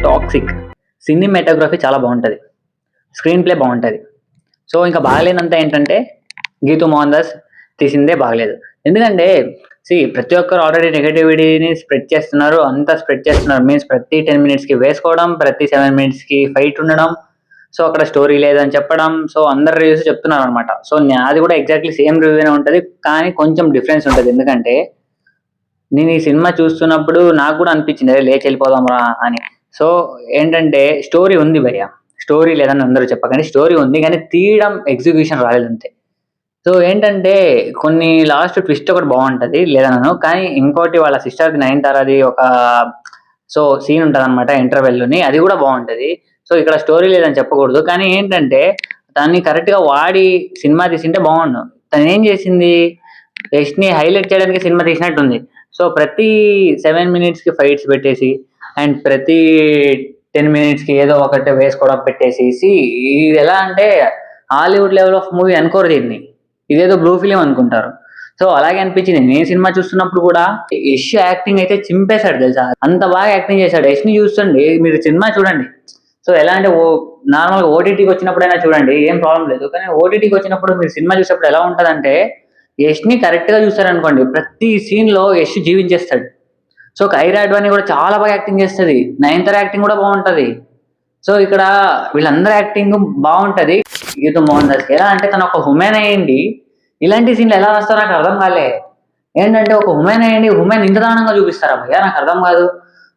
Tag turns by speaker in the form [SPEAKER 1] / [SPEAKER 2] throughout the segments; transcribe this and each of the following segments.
[SPEAKER 1] Toxic. Cinematography చాలా బాగుంటుంది, screen play బాగుంటుంది. సో ఇంకా బాగలేనంత ఏంటంటే గీతూ మోహన్ దాస్ తీసిందే బాగలేదు. ఎందుకంటే ప్రతి ఒక్కరు ఆల్రెడీ నెగటివిటీని స్ప్రెడ్ చేస్తున్నారు, అంతా స్ప్రెడ్ చేస్తున్నారు. మీన్స్ ప్రతి 10 minutesకి వేసుకోవడం, ప్రతి 7 minutesకి ఫైట్ ఉండడం, సో అక్కడ స్టోరీ లేదని చెప్పడం. సో అందరు రివ్యూస్ చెప్తున్నారు అనమాట. సో అది కూడా ఎగ్జాక్ట్లీ సేమ్ రివ్యూనే ఉంటుంది, కానీ కొంచెం డిఫరెన్స్ ఉంటుంది. ఎందుకంటే నేను ఈ సినిమా చూస్తున్నప్పుడు నాకు కూడా అనిపించింది అదే లేచి వెళ్ళిపోదాం రా అని. సో ఏంటంటే స్టోరీ ఉంది భయ్య, స్టోరీ లేదని అందరూ చెప్పకండి, స్టోరీ ఉంది కానీ తీయడం ఎగ్జిక్యూషన్ రాలేదు అంతే. సో ఏంటంటే కొన్ని లాస్ట్ ట్విస్ట్ ఒకటి బాగుంటది లేదనను, కానీ ఇంకోటి వాళ్ళ సిస్టర్ది నయనతారది ఒక సీన్ ఉంటుంది అనమాట ఇంటర్వెల్ని, అది కూడా బాగుంటది. సో ఇక్కడ స్టోరీ లేదని చెప్పకూడదు, కానీ ఏంటంటే దాన్ని కరెక్ట్ గా వాడి సినిమా తీసింటే బాగుండు. తను ఏం చేసింది, యష్ని హైలైట్ చేయడానికి సినిమా తీసినట్టుంది. సో ప్రతి 7 minutesకి ఫైట్స్ పెట్టేసి అండ్ ప్రతి 10 minutesకి ఏదో ఒకటి వేసుకోవడం పెట్టేసి, ఇది ఎలా అంటే హాలీవుడ్ లెవెల్ ఆఫ్ మూవీ అనుకోరు దీన్ని, ఇదేదో బ్లూ ఫిలిం అనుకుంటారు. సో అలాగే అనిపించింది నేను సినిమా చూస్తున్నప్పుడు కూడా. యష్ యాక్టింగ్ అయితే చింపేశాడు తెలుసా, అంత బాగా యాక్టింగ్ చేశాడు. యష్ని చూస్తుండే మీరు సినిమా చూడండి. సో ఎలా అంటే నార్మల్గా ఓటీటీకి వచ్చినప్పుడైనా చూడండి, ఏం ప్రాబ్లం లేదు. కానీ ఓటీటీకి వచ్చినప్పుడు మీరు సినిమా చూసేప్పుడు ఎలా ఉంటుందంటే, యష్ని కరెక్ట్ గా చూసారనుకోండి ప్రతి సీన్ లో యష్ జీవించేస్తాడు. సో కైరా అడ్వాణి కూడా చాలా బాగా యాక్టింగ్ చేస్తుంది, నయనతార యాక్టింగ్ కూడా బాగుంటది. సో ఇక్కడ వీళ్ళందరూ యాక్టింగ్ బాగుంటది. గీతూ మోహన్ దాస్ ఎలా అంటే తను ఒక ఉమెన్ అయ్యండి ఇలాంటి సీన్లు ఎలా వస్తారో నాకు అర్థం కాలే. ఏంటంటే ఒక ఉమెన్ అయ్యండి ఉమెన్ ఇంత దారుణంగా చూపిస్తారా భయ్యా, నాకు అర్థం కాదు.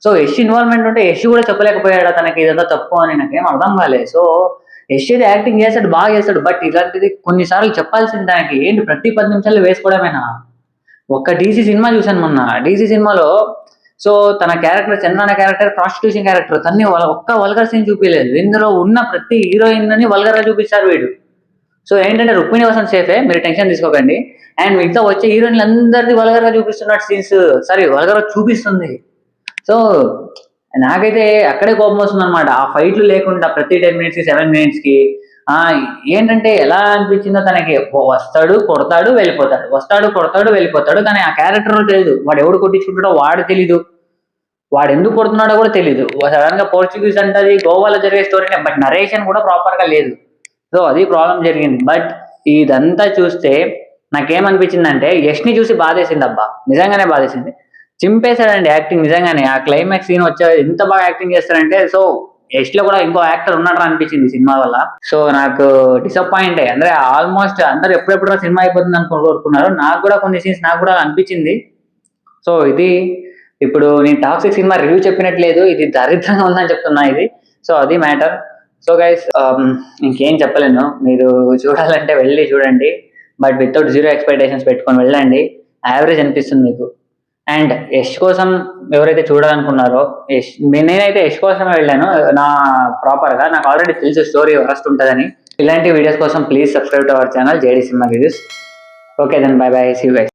[SPEAKER 1] సో యష్ ఇన్వాల్వ్మెంట్ ఉంటే యష్ కూడా చెప్పలేకపోయాడు తనకి ఇదంతా తప్పు అని, నాకేం అర్థం కాలే. సో యష్ అయితే యాక్టింగ్ చేస్తాడు, బాగా చేస్తాడు. బట్ ఇలాంటిది కొన్నిసార్లు చెప్పాల్సింది దానికి ఏంటి, ప్రతి 10 నిమిషాలు వేసుకోవడమేనా. ఒక్క డీసీ సినిమా చూశాను మొన్న, డీసీ సినిమాలో సో తన character Chandranna character prostitution character, తన్ని ఒక్క వల్గర్ సీన్ చూపించలేదు. ఇందులో ఉన్న ప్రతి హీరోయిన్ అని వల్గర్ గా చూపిస్తారు వీడు. సో ఏంటంటే రుక్మిణి వసంత్ సేఫే, మీరు టెన్షన్ తీసుకోకండి. అండ్ మిగతా వచ్చే హీరోయిన్లు అందరిది వల్గర్ గా చూపిస్తున్నట్టు సీన్స్, వల్గర్ చూపిస్తుంది. సో నాకైతే అక్కడే కోపం వస్తుంది అనమాట, ఆ ఫైట్లు లేకుండా ప్రతి 10 minutesకి 7 minutesకి. ఏంటంటే ఎలా అనిపించిందో, తనకి వస్తాడు కొడతాడు వెళ్ళిపోతాడు, వస్తాడు కొడతాడు వెళ్ళిపోతాడు, కానీ ఆ క్యారెక్టర్ తెలియదు. వాడు ఎవడు కొట్టించుకుంటాడో వాడు తెలీదు, వాడు ఎందుకు కొడుతున్నాడో కూడా తెలీదు. సడన్ గా పోర్చుగీస్ అంటే గోవాలో జరిగే స్టోరీనే, బట్ నరేషన్ కూడా ప్రాపర్ గా లేదు. సో అది ప్రాబ్లం జరిగింది. బట్ ఇదంతా చూస్తే నాకేమనిపించిందంటే యష్ని చూసి బాధేసింది అబ్బా, నిజంగానే బాధేసింది. చింపేశాడండి యాక్టింగ్ నిజంగానే. ఆ క్లైమాక్స్ సీన్ వచ్చే ఎంత బాగా యాక్టింగ్ చేస్తాడంటే, సో యష్ లో కూడా ఇంకో యాక్టర్ ఉన్నాడు అనిపించింది సినిమా వల్ల. సో నాకు డిసప్పాయింట్ అయ్యి, అంటే ఆల్మోస్ట్ అందరు ఎప్పుడెప్పుడు సినిమా అయిపోతుంది అని కోరుకున్నారు. నాకు కూడా కొన్ని సీన్స్ నాకు కూడా అనిపించింది. సో ఇది ఇప్పుడు నేను టాక్సిక్ సినిమా రివ్యూ చెప్పినట్లేదు, ఇది దరిద్రంగా ఉందని చెప్తున్నా ఇది. సో అది మ్యాటర్. సో గైస్ ఇంకేం చెప్పలేను, మీరు చూడాలంటే వెళ్ళి చూడండి, బట్ వితౌట్ జీరో ఎక్స్పెక్టేషన్స్ పెట్టుకొని వెళ్ళండి, యావరేజ్ అనిపిస్తుంది మీకు. అండ్ యష్ కోసం ఎవరైతే చూడాలనుకున్నారో, నేనైతే యష్ కోసమే వెళ్ళాను నా ప్రాపర్గా, నాకు ఆల్రెడీ తెలుసు స్టోరీ వరస్ట్ ఉంటుందని. ఇలాంటి వీడియోస్ కోసం please subscribe to our channel JD cinema reviews. Okay then bye bye, see you guys.